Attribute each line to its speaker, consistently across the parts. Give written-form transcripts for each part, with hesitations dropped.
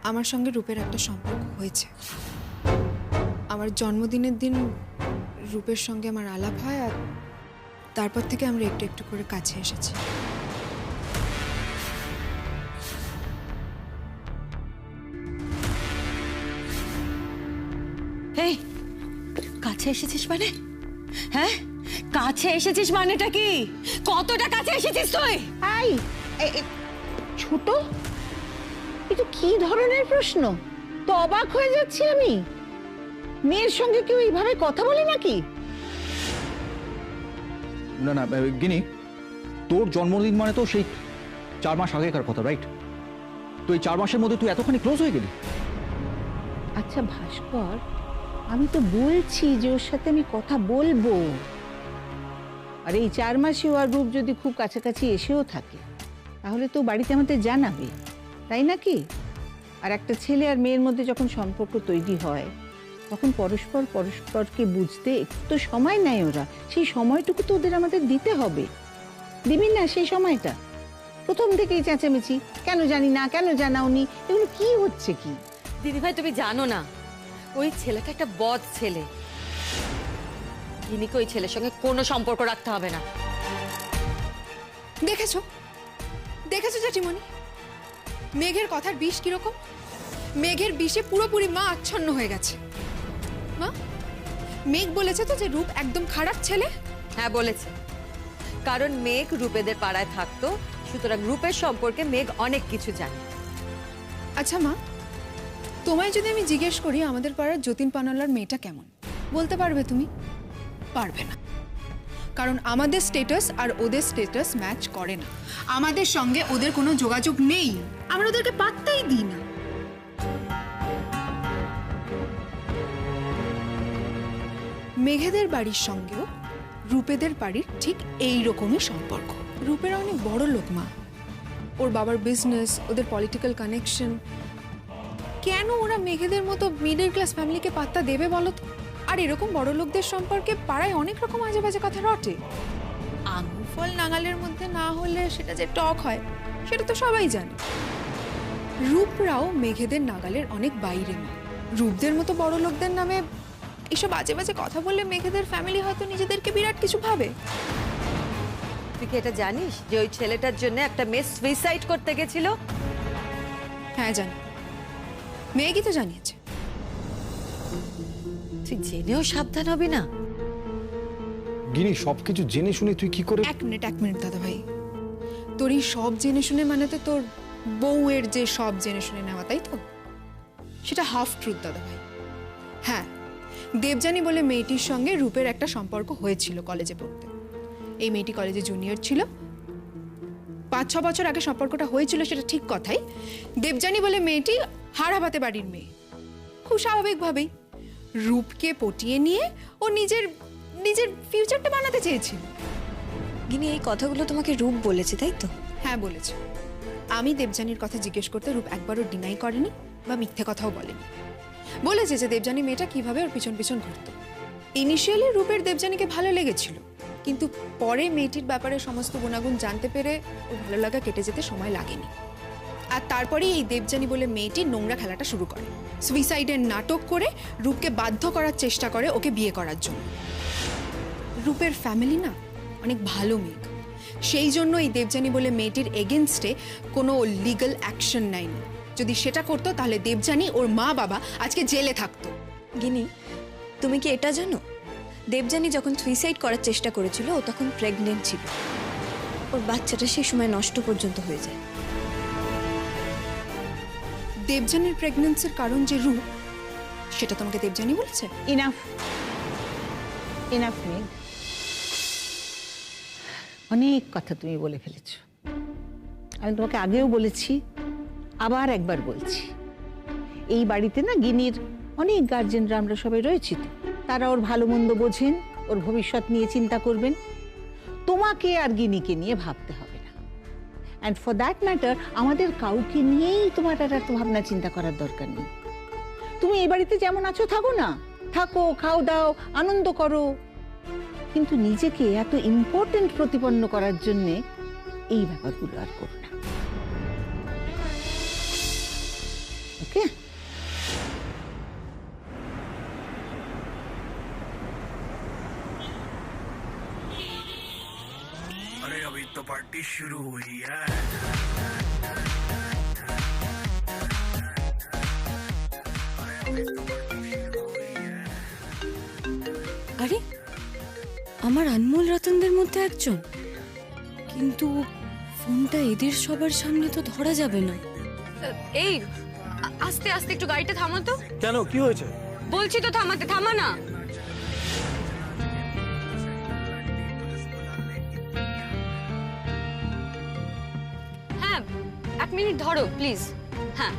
Speaker 1: আমার সঙ্গে রূপের একটা সম্পর্ক হয়েছে। আমার জন্মদিনের দিন রূপের সঙ্গে আমার আলাপ হয়, আর তারপর থেকে আমরা একটু একটু করে কাছে এসেছি।
Speaker 2: এই কাছে এসেছিস মানে? হ্যাঁ, কাছে এসেছিস মানেটা কি? কতটা কাছে এসেছিস তুই?
Speaker 3: ছোট, এটা কি ধরনের প্রশ্ন? তো অবাক হয়ে যাচ্ছি আমি। মেয়ের সঙ্গে কেউ এইভাবে কথা বলে নাকি?
Speaker 4: না না গিনি, তোর জন্মদিন মানে তো সেই 4 মাস আগেকার কথা, রাইট? তো এই 4 মাসের মধ্যে তুই এতখানি ক্লোজ হয়ে গেলি?
Speaker 3: আচ্ছা ভাস্কর, আমি তো বলছি যে ওর সাথে আমি কথা বলবো। আর এই 4 মাসে আর রূপ যদি খুব কাছাকাছি এসেও থাকে, তাহলে তো বাড়িতে আমাদের জানাবে, তাই নাকি? আর একটা ছেলে আর মেয়ের মধ্যে যখন সম্পর্ক তৈরি হয়, তখন পরস্পর পরস্পরকে বুঝতে একটু সময় নেয় ওরা। সেই সময়টুকু তো ওদের আমাদের দিতে হবে। দিবি না সেই সময়টা? প্রথম থেকেই চেঁচামেচি, কেন জানি না, কেন জানাওনি, এগুলো কি হচ্ছে কি?
Speaker 2: দিদিভাই তুমি জানো না, ওই ছেলেটা একটা বদ ছেলে। গিনিকে ওই ছেলের সঙ্গে কোনো সম্পর্ক রাখতে হবে না।
Speaker 1: দেখেছো দেখেছো জেঠিমণি, মেঘের কথার বিষ কিরকম? মেঘের বিষে পুরোপুরি মা আচ্ছন্ন হয়ে গেছে। মা, মেঘ বলেছে তো যে রূপ একদম খারাপ ছেলে?
Speaker 2: হ্যাঁ বলেছে, কারণ মেঘ রূপেদের পাড়ায় থাকতো, সুতরাং রূপের সম্পর্কে মেঘ অনেক কিছু জানে।
Speaker 1: আচ্ছা মা, তোমায় যদি আমি জিজ্ঞেস করি আমাদের পাড়ার যতীন পানালার মেয়েটা কেমন, বলতে পারবে তুমি? পারবে না, কারণ আমাদের স্ট্যাটাস আর ওদের স্ট্যাটাস ম্যাচ করে না। আমাদের সঙ্গে ওদের কোনো যোগাযোগ নেই, আমরা ওদেরকে পাত্তাই দিই না। মেঘেদের বাড়ির সঙ্গেও রূপেদের বাড়ির ঠিক এই রকমই সম্পর্ক। রূপের অনেক বড় লোক মা, ওর বাবার বিজনেস, ওদের পলিটিক্যাল কানেকশন। কেন ওরা মেঘেদের মতো মিডল ক্লাস ফ্যামিলিকে পাত্তা দেবে বলো তো? আর এরকম বড় লোকদের সম্পর্কে পাড়ায় অনেক রকম আজে বাজে কথা রটে। আঙুর ফল নাগালের মধ্যে না হলে সেটা যে টক হয় সেটা তো সবাই জানে। রূপরাও মেঘেদের নাগালের অনেক বাইরে মা। রূপদের মতো বড় লোকদের নামে এসব আজে বাজে কথা বললে মেঘেদের ফ্যামিলি হয়তো নিজেদেরকে বিরাট কিছু ভাবে।
Speaker 2: তুই কি এটা জানিস যে ওই ছেলেটার জন্য একটা মেয়ে সুইসাইড করতে গেছিল?
Speaker 1: হ্যাঁ জানি, মেঘই তো জানিয়েছে।
Speaker 2: তুই জেনেও সাবধান হবি না?
Speaker 4: গিনি, সবকিছু জেনে শুনে তুই কি করে?
Speaker 1: এক মিনিট দাদা ভাই, তোর এই সব জেনে শুনে মানে তো তোর বউয়ের যে সব জেনে শুনে নেওয়া, তাই তো? সেটা হাফ ট্রুথ দাদা ভাই। হ্যাঁ, দেবযানী বলে মেয়েটির সঙ্গে রূপের একটা সম্পর্ক হয়েছিল কলেজে পড়তে। এই মেয়েটি কলেজে জুনিয়র ছিল, 5-6 বছর আগে সম্পর্কটা হয়েছিল, সেটা ঠিক কথাই। দেবযানী বলে মেয়েটি হারাবাতে বাড়ির মেয়ে, খুব স্বাভাবিকভাবেই রূপকে পটিয়ে নিয়ে ও নিজের ফিউচারটা বানাতে চেয়েছিল।
Speaker 5: গিনি, এই কথাগুলো তোমাকে রূপ বলেছে তাই তো?
Speaker 1: হ্যাঁ বলেছে। আমি দেবযানীর কথা জিজ্ঞেস করতে রূপ একবারও ডিনাই করেনি বা মিথ্যে কথাও বলেনি। বলেছে যে দেবযানী মেয়েটা কিভাবে ওর পিছন পিছন ঘুরত। ইনিশিয়ালি রূপের দেবযানীকে ভালো লেগেছিল, কিন্তু পরে মেয়েটির ব্যাপারে সমস্ত গুণাগুণ জানতে পেরে ওর ভালো লাগা কেটে যেতে সময় লাগেনি। আর তারপরেই এই দেবযানী বলে মেয়েটি নোংরা খেলাটা শুরু করে, সুইসাইডের নাটক করে রূপকে বাধ্য করার চেষ্টা করে ওকে বিয়ে করার জন্য। রূপের ফ্যামিলি না অনেক ভালো মেয়ে, সেই জন্য এই দেবযানী বলে মেয়েটির এগেনস্টে কোনো লিগ্যাল অ্যাকশন নেয়নি। যদি সেটা করতো তাহলে দেবযানী, ওর মা বাবা আজকে জেলে থাকতো।
Speaker 5: গিনি, তুমি কি এটা জানো দেবযানী যখন সুইসাইড করার চেষ্টা করেছিল ও তখন প্রেগনেন্ট ছিল। ওর বাচ্চাটা সেই সময় নষ্ট পর্যন্ত হয়ে যায়।
Speaker 1: দেবযানীর প্রেগন্যান্সির কারণ যে রূপ, সেটা তোমাকে দেবযানী বলেছে?
Speaker 3: ইনাফ ইনাফ মেঘ, অনেক কথা তুমি বলে ফেলেছ। আমি তোমাকে আগেও বলেছি, আবার একবার বলছি, এই বাড়িতে না গিনির অনেক গার্জেনরা আমরা সবাই রয়েছি তো, তারা ওর ভালো মন্দ বোঝেন, ওর ভবিষ্যৎ নিয়ে চিন্তা করবেন। তোমাকে আর গিনিকে নিয়ে ভাবতে হবে না। অ্যান্ড ফর দ্যাট ম্যাটার আমাদের কাউকে নিয়েই তোমার আর এত ভাবনা চিন্তা করার দরকার নেই। তুমি এই বাড়িতে যেমন আছো থাকো না, থাকো, খাও দাও, আনন্দ করো, কিন্তু নিজেকে এত ইম্পর্টেন্ট প্রতিপন্ন করার জন্যে এই ব্যাপারগুলো আর করো না। ওকে?
Speaker 6: पार्टी शुरू हुई है।
Speaker 5: আরে আমার আনমোল রতনদের মধ্যে একজন, কিন্তু ফোনটা এদের সবার সামনে তো ধরা যাবে না। এই আস্তে আস্তে একটু গাড়িটা থামো তো।
Speaker 6: কেন, কি হয়েছে?
Speaker 5: বলছি তো থামাতে, থামা না। হ্যাঁ 1 মিনিট ধরো প্লিজ। হ্যাঁ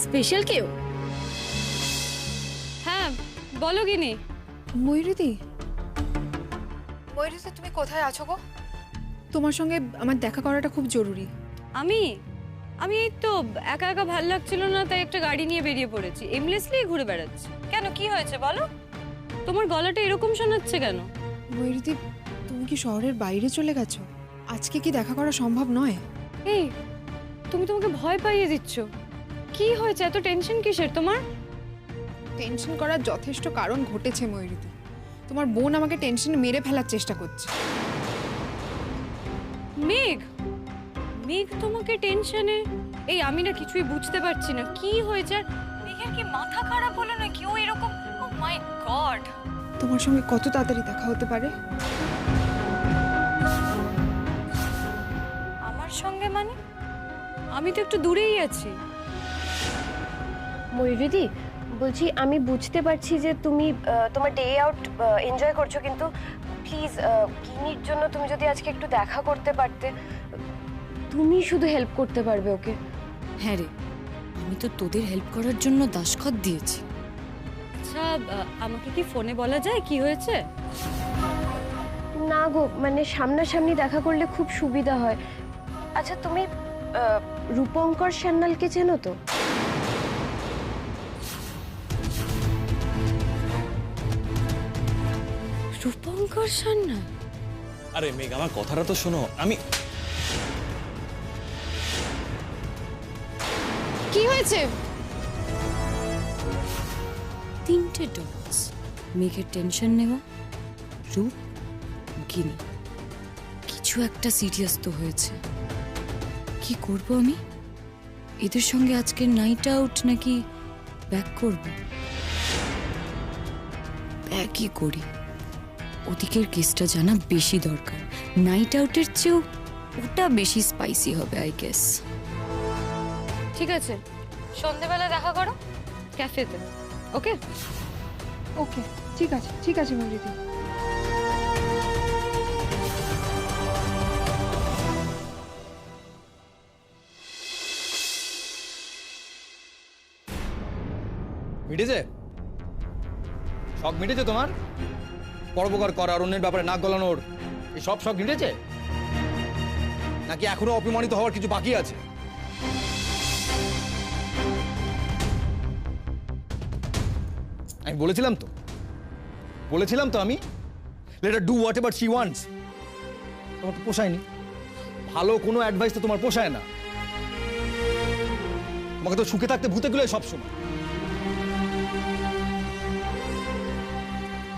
Speaker 5: স্পেশাল কেউ? হ্যাঁ বলো গিনি।
Speaker 1: ময়ূরীদি, ময়ূরীদি তুমি কোথায় আছো গো? তোমার সঙ্গে আমার দেখা করাটা খুব জরুরি।
Speaker 5: আমি আমি এই তো একা একা ভাল লাগছিল না, তাই একটা গাড়ি নিয়ে বেরিয়ে পড়েছি। এমলেসলি ঘুরে বেড়াচ্ছি। কেন, কি হয়েছে বলো? তোমার গলাটা এরকম শোনাচ্ছে কেন?
Speaker 1: ময়ূরীদি, তুমি কি শহরের বাইরে চলে গেছো? আজকে কি দেখা করা সম্ভব নয়?
Speaker 5: এই তুমি তোমাকে ভয় পাইয়ে দিচ্ছ। কি হয়েছে, এত টেনশন কিসের তোমার?
Speaker 1: টেনশন করার যথেষ্ট কারণ ঘটেছে ময়ূরীদি। তোমার বোন আমাকে টেনশনে মেরে ফেলার চেষ্টা করছে।
Speaker 5: মেঘ, মেঘ তোমাকে টেনশনে? এই আমি না কিছুই বুঝতে পারছি না, কি হয়েছে? আর মেঘের কি মাথা খারাপ হলো না কেউ এরকম? ও মাই গড!
Speaker 1: তোমার সঙ্গে কত তাড়াতাড়ি দেখা হতে পারে?
Speaker 5: আমার সঙ্গে মানে? আমি তো একটু দূরেই আছি।
Speaker 7: ময়ূরীদি, বলছি আমি বুঝতে পারছি যে তুমি তোমার ডে আউট এনজয় করছো, কিন্তু প্লিজ কিনির জন্য তুমি যদি আজকে একটু দেখা করতে পারতে, তুমি শুধু হেল্প করতে পারবে ওকে।
Speaker 5: হ্যাঁ রে, আমি তো তোদের হেল্প করার জন্য দাসখত দিয়েছি। আচ্ছা আমাকে কি ফোনে বলা যায় কি হয়েছে?
Speaker 7: না গো, মানে সামনাসামনি দেখা করলে খুব সুবিধা হয়। আচ্ছা তুমি রূপঙ্কর সান্যালকে চেনো তো?
Speaker 5: রূপঙ্কর সান্যাল?
Speaker 6: আরে মেঘ, আমার কথাটা তো শোনো। আমি
Speaker 1: কি হয়েছে?
Speaker 5: 3টে ডটস। মেঘের টেনশন নেওয়া, রূপ, গিনি। কিছু একটা সিরিয়াস তো হয়েছে। কি করব আমি? এদের সঙ্গে আজকে নাইট আউট নাকি ব্যাক করব? ব্যাকই করি। ওদিকের কেসটা জানা বেশি দরকার। নাইট আউটের চেয়েও ওটা বেশি স্পাইসি হবে আই গেস। ঠিক আছে, সন্ধেবেলা দেখা করো ক্যাফেতে। ওকে
Speaker 1: ওকে, ঠিক আছে, ঠিক আছে ময়ূরীদি।
Speaker 4: মিটেছে? শখ মিটেছে তোমার? পরোপকার করার, অন্যের ব্যাপারে নাক গলানোর, এই সব শখ মিটেছে? নাকি এখনো অপমানিত হওয়ার কিছু বাকি আছে? আমি বলেছিলাম তো আমি let her do what ever she wants. তোমার তো পোষায়নি। ভালো কোনো অ্যাডভাইস তো তোমার পোষায় না। তোমাকে তো সুখে থাকতে ভূতে গুলোই সবসময়।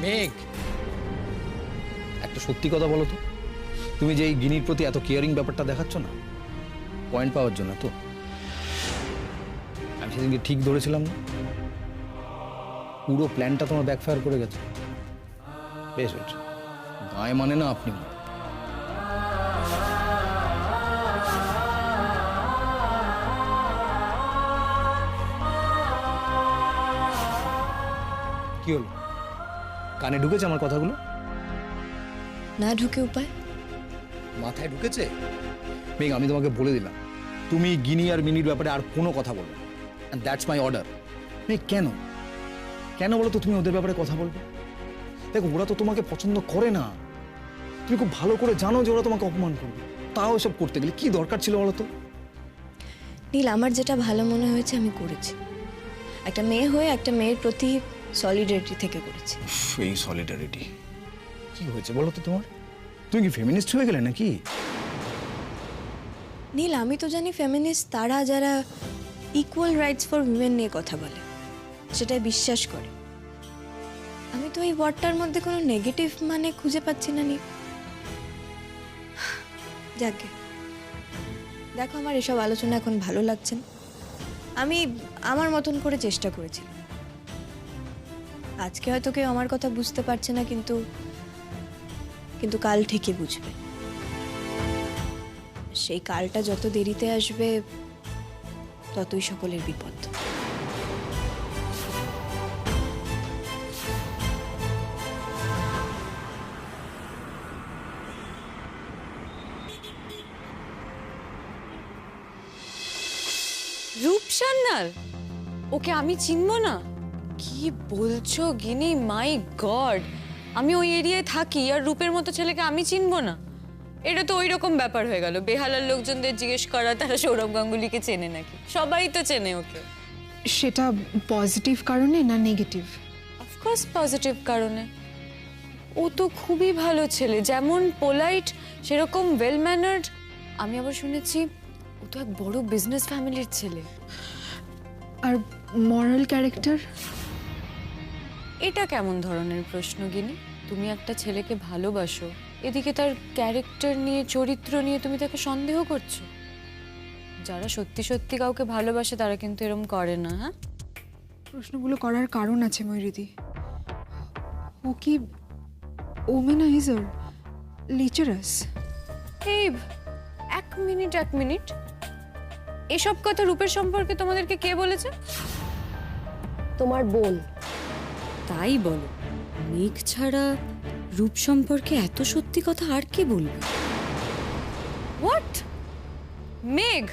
Speaker 4: মেঘ, একটা সত্যি কথা বলো তো, তুমি যে এই গিনির প্রতি এত কেয়ারিং ব্যাপারটা দেখাচ্ছ না, পয়েন্ট পাওয়ার জন্য তো? আমি সেদিনকে ঠিক ধরেছিলাম না? পুরো প্ল্যানটা তোমার ব্যাকফায়ার করে গেছে। বেশ হয়েছে, গায়ে মানে না আপনি। কি হলো, কানে ঢুকেছে আমার কথাগুলো?
Speaker 5: না ঢুকে উপায়?
Speaker 4: মাথায় ঢুকেছে? মেঘ, আমি তোমাকে বলে দিলাম, তুমি গিনি আর মিনির ব্যাপারে আর কোনো কথা বলবে না। And that's my order. Megh, কেন বলো তো তুমি ওদের ব্যাপারে কথা বলবে? দেখো, ওরা তো তোমাকে পছন্দ করে না। তুমি খুব ভালো করে জানো যে ওরা তোমাকে অপমান করবে। তাও এসব করতে গেলে কি দরকার ছিল বলো তো?
Speaker 5: নীল, আমার যেটা ভালো মনে হয়েছে আমি করেছি। একটা মেয়ে হয়ে একটা মেয়ের প্রতি সলিডারিটি থেকে করেছি।
Speaker 4: এই সলিডারিটি কি হয়েছে বলো তো তোমার? তুমি কি ফেমিনিস্ট হয়ে গেলে নাকি?
Speaker 5: নীল, আমি তো জানি ফেমিনিস্ট তারা যারা ইকুয়াল রাইটস ফর উইমেন নিয়ে কথা বলে, সেটাই বিশ্বাস করে। আমি তো এই ওয়ার্ডটার মধ্যে কোনো নেগেটিভ মানে খুঁজে পাচ্ছি না নি। যাকে দেখো, আমার এসব আলোচনা এখন ভালো লাগছে না। আমি আমার মতন করে চেষ্টা করেছি। আজকে হয়তো কেউ আমার কথা বুঝতে পারছে না, কিন্তু কিন্তু কাল ঠিকই বুঝবে। সেই কালটা যত দেরিতে আসবে ততই সকলের বিপদ। রূপ সান্যাল, ওকে আমি চিনবো না? কি বলছো গিনি? মাই গড, আমি ওই এরিয়ায় থাকি আর রূপের মতো ছেলেকে আমি চিনবো না? এটা তো ওই রকম ব্যাপার হয়ে গেল। বেহালার লোকজনদের জিজ্ঞেস করা তারা সৌরভ গাঙ্গুলিকে চেনে নাকি? সবাই তো চেনে ওকে।
Speaker 1: সেটা পজিটিভ কারণে না নেগেটিভ?
Speaker 5: অফকোর্স পজিটিভ কারণে। ও তো খুবই ভালো ছেলে, যেমন পোলাইট সেরকম ওয়েল ম্যানার্ড। আমি আবার শুনেছি ও তো এক বড় বিজনেস ফ্যামিলির ছেলে।
Speaker 1: আর মরাল ক্যারেক্টার?
Speaker 5: এটা কেমন ধরনের প্রশ্ন গিনি? তুমি একটা ছেলেকে ভালোবাসো, এদিকে তার ক্যারেক্টার নিয়ে, চরিত্র নিয়ে তুমি তাকে সন্দেহ করছো। যারা সত্যি সত্যি কাউকে ভালোবাসে তারা কিন্তু এরকম করে না। হ্যাঁ,
Speaker 1: প্রশ্নগুলো করার কারণ আছে ময়ূরীদি। ও কি ওমেনাইজার, লিচারাস?
Speaker 5: এই এক মিনিট, এসব কথা রূপের সম্পর্কে তোমাদেরকে কে বলেছে?
Speaker 7: তোমার বোন।
Speaker 5: তাই বলো, মেঘ ছাড়া রূপ সম্পর্কে এত সত্যি কথা আর কে বলবে? হোয়াট? মেঘ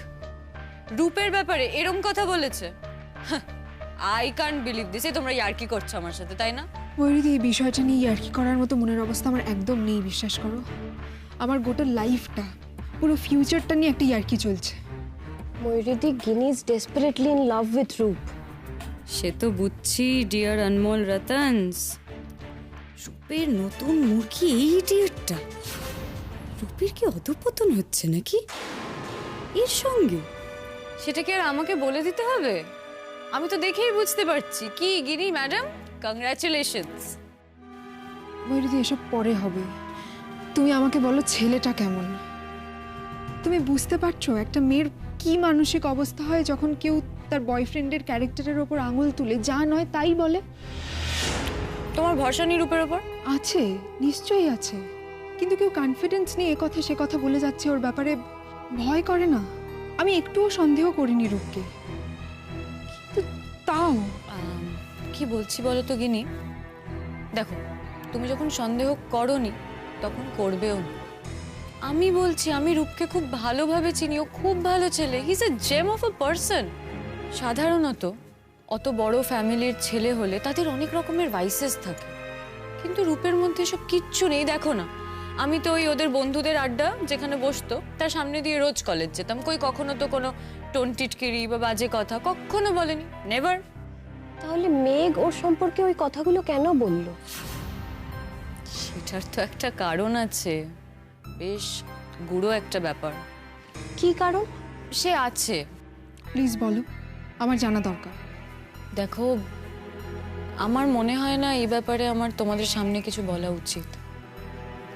Speaker 5: রূপের ব্যাপারে এরম কথা বলেছে? I can't believe this. তোমরা ইয়ার্কি করছো আমার সাথে, তাই না?
Speaker 1: ময়ূরীদি, এই বিষয়টা নিয়ে ইয়ার্কি করার মতো মনের অবস্থা আমার একদম নেই, বিশ্বাস করো। আমার গোটা লাইফটা, পুরো ফিউচারটা নিয়ে একটা ইয়ার্কি চলছে।
Speaker 7: ময়ূরীদি, Ginni is desperately in love with Roop.
Speaker 5: সে তো বুঝছি ডিয়ার অনমোল রতনস। রূপের নতুন মুরগি এই ডিয়ারটা। রূপের কি অধঃপতন হচ্ছে নাকি এর সঙ্গে? সেটা কি আর আমাকে বলে দিতে হবে? আমি তো দেখেই বুঝতে পারছি। কি গিনি ম্যাডাম, কংগ্রাচুলেশনস।
Speaker 1: ময়ূরীদি, এসব পরে হবে। তুমি আমাকে বলো ছেলেটা কেমন? তুমি বুঝতে পারছো একটা মেয়ের কি মানসিক অবস্থা হয় যখন কেউ তার বয়ফ্রেন্ডের ক্যারেক্টারের ওপর আঙুল তুলে যা নয় তাই বলে?
Speaker 5: তোমার ভরসা নেই রূপের ওপর?
Speaker 1: আছে, নিশ্চয়ই আছে, কিন্তু কেউ কনফিডেন্স নিয়ে এ কথা সে কথা বলে যাচ্ছে ওর ব্যাপারে। ভয় করে না? আমি একটুও সন্দেহ করিনি রূপকে, কিন্তু তাও।
Speaker 5: কি বলছি বলো তো গিনি? দেখো, তুমি যখন সন্দেহ করোনি তখন করবেও না। আমি বলছি, আমি রূপকে খুব ভালোভাবে চিনি। ও খুব ভালো ছেলে। He is a gem of a person. সাধারণত অত বড় ফ্যামিলির ছেলে হলে তাদের অনেক রকমের ভাইসেস থাকে, কিন্তু রূপের মধ্যে সব কিচ্ছু নেই। দেখো না, আমি তো ওই ওদের বন্ধুদের আড্ডা যেখানে বসতো তার সামনে দিয়ে রোজ কলেজ যেতাম। কখনো তো কোনো টোন টিটকিরি বা বাজে কথা কখনো বলেনি, নেভার।
Speaker 7: তাহলে মেঘ ওর সম্পর্কে ওই কথাগুলো কেন বলল?
Speaker 5: সেটার তো একটা কারণ আছে, বেশ গুঁড়ো একটা ব্যাপার।
Speaker 7: কি কারণ?
Speaker 5: সে আছে।
Speaker 1: প্লিজ বলো, আমার জানা দরকার।
Speaker 5: দেখো, আমার মনে হয় না এই ব্যাপারে আমার তোমাদের সামনে কিছু বলা উচিত।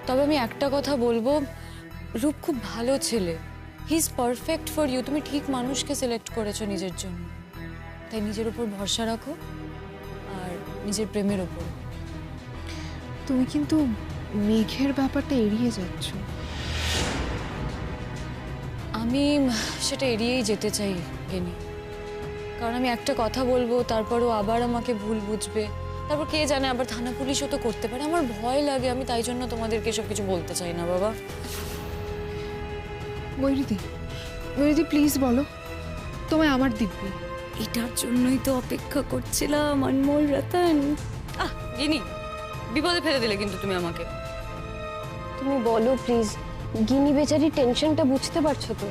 Speaker 5: তবে আমি একটা কথা বলবো, রূপ খুব ভালো ছেলে। He is perfect for you. তুমি ঠিক মানুষকে সিলেক্ট করেছো নিজের জন্য, তাই নিজের উপর ভরসা রাখো আর নিজের প্রেমের উপর।
Speaker 1: তুমি কিন্তু মেঘের ব্যাপারটা এড়িয়ে যাচ্ছ।
Speaker 5: আমি সেটা এড়িয়েই যেতে চাই গেনি, কারণ আমি একটা কথা বলবো তারপরও আবার আমাকে ভুল বুঝবে, তারপর কে জানে আবার থানা পুলিশও তো করতে পারে। আমার ভয় লাগে, আমি তাই জন্য তোমাদেরকে এসব কিছু বলতে চাই না বাবা।
Speaker 1: ময়ূরীদি প্লিজ বলো, তোমায় আমার দিব্যি।
Speaker 5: এটার জন্যই তো অপেক্ষা করছিলাম অনমোল রতন। গিনি, বিপদে ফেলে দিলে কিন্তু তুমি আমাকে।
Speaker 7: তুমি বলো প্লিজ, গিনি বেচারি টেনশনটা বুঝতে পারছো তো?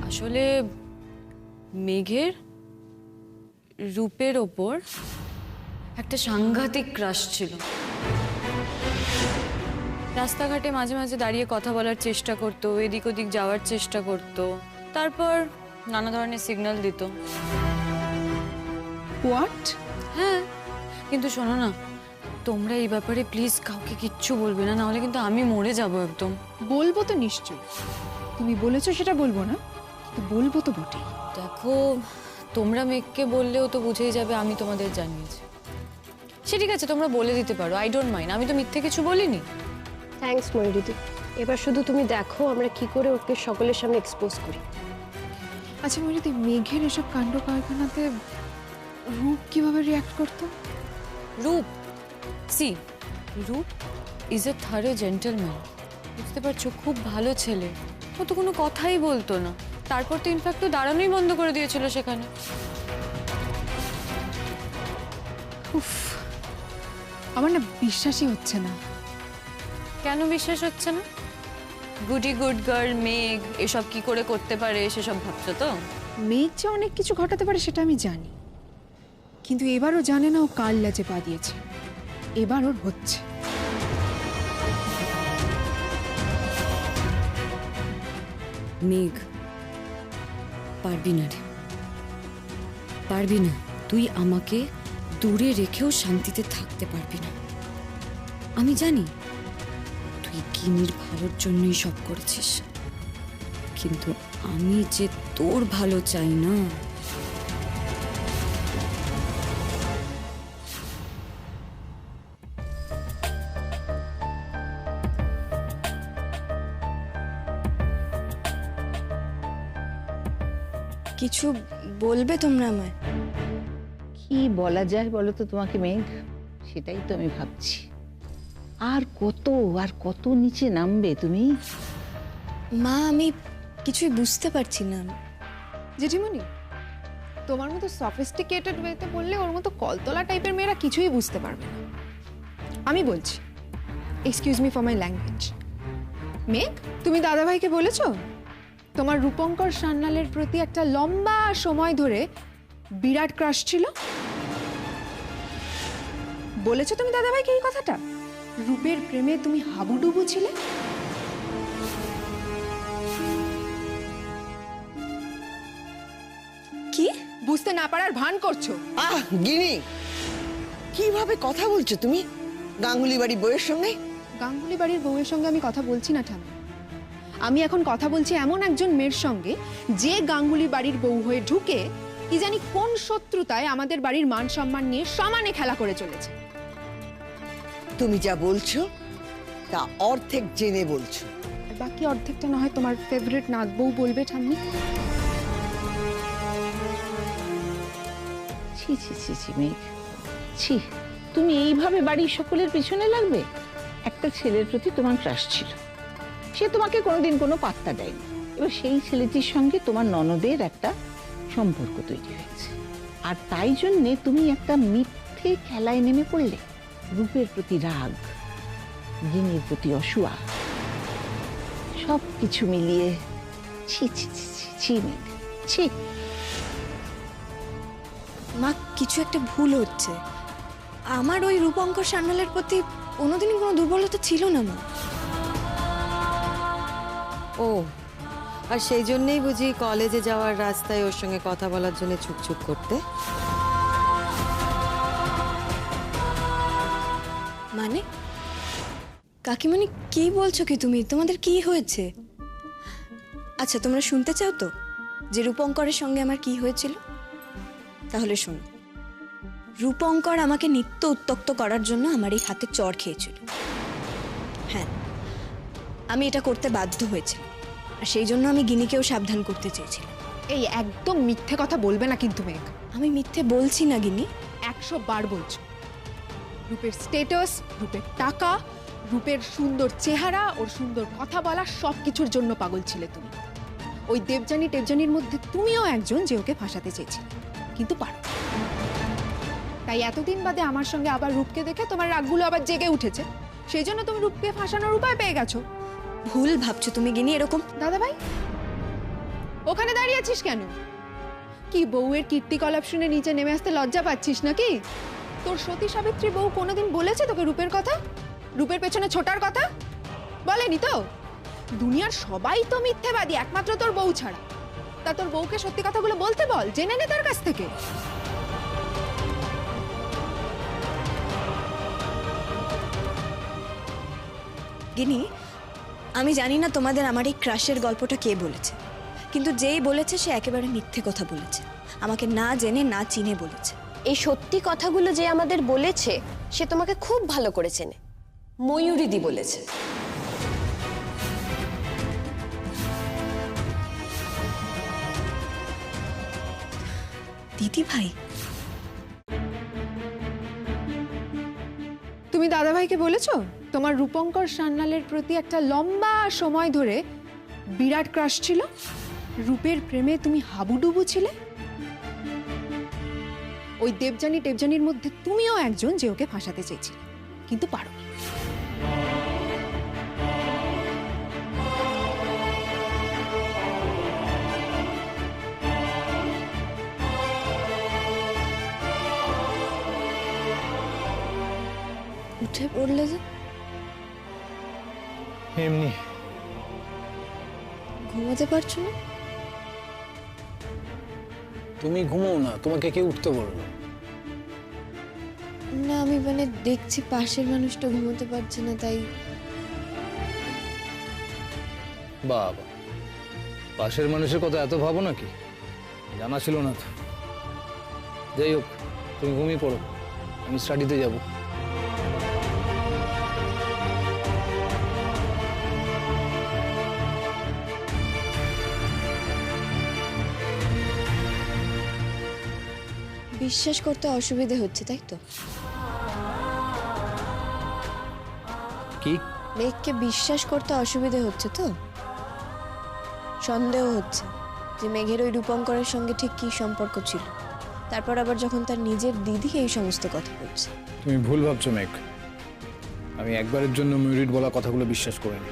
Speaker 5: আসলে মেঘের রূপের ওপর একটা সাংঘাতিক ক্রাশ ছিল। রাস্তাঘাটে মাঝে মাঝে দাঁড়িয়ে কথা বলার চেষ্টা করতো, এদিক ওদিক যাওয়ার চেষ্টা করতো, তারপর নানা ধরনের সিগন্যাল দিত।
Speaker 1: হোয়াট?
Speaker 5: হ্যাঁ, কিন্তু শোনো না, তোমরা এই ব্যাপারে প্লিজ কাউকে কিচ্ছু বলবে না, নাহলে কিন্তু আমি মরে যাব একদম।
Speaker 1: বলবো তো নিশ্চয়ই, তুমি বলেছো সেটা বলবো না, কিন্তু বলবো তো বটেই।
Speaker 5: দেখো, তোমরা মেঘকে বললেও তো বুঝেই যাবে আমি তোমাদের জানিয়েছি। সে ঠিক আছে, তোমরা বলে দিতে পারো, আই ডোন্ট মাইন্ড, আমি তো মিথ্যে কিছু বলিনি।
Speaker 7: থ্যাঙ্কস ময়ূরীদি। এবার শুধু তুমি দেখো আমরা কি করে ওকে সকলের সামনে এক্সপোজ করি।
Speaker 1: আচ্ছা ময়ূরীদি, মেঘের এসব কাণ্ড কারখানাতে রূপ কিভাবে রিয়াক্ট করতো?
Speaker 5: রূপ, সি, রূপ ইজ এ থারো জেন্টলম্যান, বুঝতে পারছো, খুব ভালো ছেলে। ও তো কোনো কথাই বলতো না, তারপর তো ইনফ্যাক্ট দাঁড়ানোই বন্ধ করে দিয়েছিল সেখানে।
Speaker 1: উফ, আমার না বিশ্বাসই হচ্ছে না।
Speaker 5: কেন বিশ্বাস হচ্ছে না? গুডি গুড গার্ল মেঘ এসব কি করে করতে পারে সেসব ভাবছো তো?
Speaker 1: মেঘ যে অনেক কিছু ঘটাতে পারে সেটা আমি জানি, কিন্তু এবারও জানে না ও কার লাজে পা দিয়েছে। এবার ওর হচ্ছে।
Speaker 5: মেঘ, পারবি না রে, পারবি না। তুই আমাকে দূরে রেখেও শান্তিতে থাকতে পারবি না। আমি জানি তুই গিনির ভালোর জন্যই সব করেছিস, কিন্তু আমি যে তোর ভালো চাই না।
Speaker 8: কিছু বলবে তোমরা আমায়?
Speaker 3: কি বলা যায় বলো তো তোমাকে মেঘ, সেটাই তো আমি ভাবছি। আর কত নিচে নামবে তুমি?
Speaker 8: মা, আমি কিছুই বুঝতে পারছি না।
Speaker 1: জেঠিমণি, তোমার মতো সফিস্টিকেটেড ওয়েতে বললে ওর মতো কলতলা টাইপের মেয়েরা কিছুই বুঝতে পারবে না। আমি বলছি, excuse me for my language. মেঘ, তুমি দাদাভাইকে বলেছো তোমার রূপঙ্কর সান্যালের প্রতি একটা লম্বা সময় ধরে বিরাট ক্রাশ ছিল? বলেছো তুমি দাদাভাইকে এই কথাটা? রূপের প্রেমে তুমি হাবুডুবু ছিলে?
Speaker 8: কি
Speaker 1: বুঝতে না পারার ভান করছো?
Speaker 9: গিনি, কিভাবে কথা বলছো তুমি গাঙ্গুলি বাড়ি বউয়ের সঙ্গে?
Speaker 1: গাঙ্গুলি বাড়ির বউয়ের সঙ্গে আমি কথা বলছি না ঠাম্মা, আমি এখন কথা বলছি এমন একজন মেয়ের সঙ্গে যে গাঙ্গুলি বাড়ির বউ হয়ে ঢুকে কি জানি কোন শত্রুতায় আমাদের বাড়ির মান সম্মান নিয়ে সমানে খেলা করে চলেছে।
Speaker 9: তুমি যা বলছো তা অর্ধেক জেনে বলছো।
Speaker 1: আর বাকি অর্ধেকটা না হয় তোমার ফেভারিট নাত বউ বলবে ঠাম্মি।
Speaker 3: ছি ছি ছি ছি মেঘ, ছি, তুমি এইভাবে বাড়ির সকলের পিছনে লাগবে? একটা ছেলের প্রতি তোমার ক্রাশ ছিল, সে তোমাকে কোনোদিন কোনো পাত্তা দেয়নি। এবার সেই ছেলেটির সঙ্গে তোমার ননদের একটা সম্পর্ক তৈরি হয়েছে, আর তাই জন্যে তুমি একটা মিথ্যে খেলায় নেমে পড়লে। রূপের প্রতি রাগ, গিনির প্রতি অসুয়া, সব কিছু মিলিয়ে ছি ছি ছি ছি ছি মেঘ, ছি।
Speaker 8: মা, কিছু একটা ভুল হচ্ছে। আমার ওই রূপঙ্কর সান্যালের প্রতি কোনোদিনই কোনো দুর্বলতা ছিল না মা।
Speaker 2: ও, আর সেই জন্যই বুঝি কলেজে যাওয়ার রাস্তায় ওর সঙ্গে কথা বলার জন্য ছুকছুক করতে?
Speaker 8: মানে কাকিমণি, কি বলছো কি তুমি? তোমাদের কি হয়েছে? আচ্ছা, তোমরা শুনতে চাও তো যে রূপঙ্করের সঙ্গে আমার কি হয়েছিল? তাহলে শোনো। রূপঙ্কর আমাকে নিত্য উত্ত্যক্ত করার জন্য আমার এই হাতে চড় খেয়েছিল। হ্যাঁ, আমি এটা করতে বাধ্য হয়েছিলাম, আর সেই জন্য আমি গিনিকেও সাবধান করতে চেয়েছিলাম।
Speaker 1: এই একদম মিথ্যে কথা বলবে না কিন্তু মেঘ।
Speaker 8: আমি মিথ্যে বলছি না গিনি।
Speaker 1: 100 বার বলছো। রূপের স্ট্যাটাস, রূপের টাকা, রূপের সুন্দর চেহারা, ওর সুন্দর কথা বলা, সব কিছুর জন্য পাগল ছিলে তুমি। ওই দেবযানীর মধ্যে তুমিও একজন যে ওকে ফাঁসাতে চেয়েছিলে, কিন্তু পারো। তাই এতদিন বাদে আমার সঙ্গে আবার রূপকে দেখে তোমার রাগগুলো আবার জেগে উঠেছে, সেই জন্য তুমি রূপকে ফাঁসানোর উপায় পেয়ে গেছো।
Speaker 8: ভুল ভাবছো তুমি গিনি। এরকম
Speaker 1: দাদা ভাই, ওখানে দাঁড়িয়ে আছিস কেন? কি বউয়ের কীর্তিকলাপ শুনে নিচে নেমে আসতে লজ্জা পাচ্ছিস নাকি? তোর সতী সাবিত্রী বউ কোনোদিন বলেছে তোকে রূপের কথা, রূপের পেছনে ছোটার কথা? বলেনি তো? দুনিয়ার সবাই তো মিথ্যেবাদী একমাত্র তোর বউ ছাড়া। তা তোর বউকে সত্যি কথাগুলো বলতে বল, জেনে নে তার কাছ থেকে।
Speaker 8: গিনি, আমি জানি না তোমাদের আমার এই ক্রাশের গল্পটা কে বলেছে, কিন্তু যেই বলেছে সে একেবারে মিথ্যে কথা বলেছে। আমাকে না জেনে না চিনে বলেছে।
Speaker 7: এই সত্যি কথাগুলো যে আমাদের বলেছে সে তোমাকে খুব ভালো করে চেনে। ময়ূরীদি বলেছে।
Speaker 8: দিদি ভাই,
Speaker 1: তুমি দাদাভাইকে বলেছো তোমার রূপঙ্কর সান্যালের প্রতি একটা লম্বা সময় ধরে বিরাট ক্রাশ ছিল, রূপের প্রেমে তুমি হাবুডুবু ছিলে? ওই দেবযানীর মধ্যে তুমিও একজন যে ওকে ফাঁসাতে চেয়েছিলে, কিন্তু পারো।
Speaker 8: উঠে পড়লে যে,
Speaker 4: এমনি
Speaker 8: ঘুমাতে পারছো না?
Speaker 4: তুমি ঘুমোও না, তোমাকে কে উঠতে বললো?
Speaker 8: না, আমি মানে দেখছি পাশের মানুষটা ঘুমাতে পারছে না, তাই।
Speaker 4: বাবা, পাশের মানুষের কথা এত ভাবো নাকি? জানা ছিল না তো। যাই হোক, তুমি ঘুমিয়ে পড়ো, আমি স্টাডিতে যাব।
Speaker 8: বিশ্বাস করতে অসুবিধে হচ্ছে, তাই তো?
Speaker 4: কি?
Speaker 8: মেঘকে বিশ্বাস করতে অসুবিধে হচ্ছে তো? সন্দেহ হচ্ছে যে মেঘের ওই রূপঙ্করের সঙ্গে ঠিক কি সম্পর্ক ছিল, তারপর আবার যখন তার নিজের দিদি এই সমস্ত কথা বলছে।
Speaker 4: তুমি ভুল ভাবছো মেঘ। আমি একবারের জন্য ময়ূরীর বলা কথাগুলো বিশ্বাস করিনি।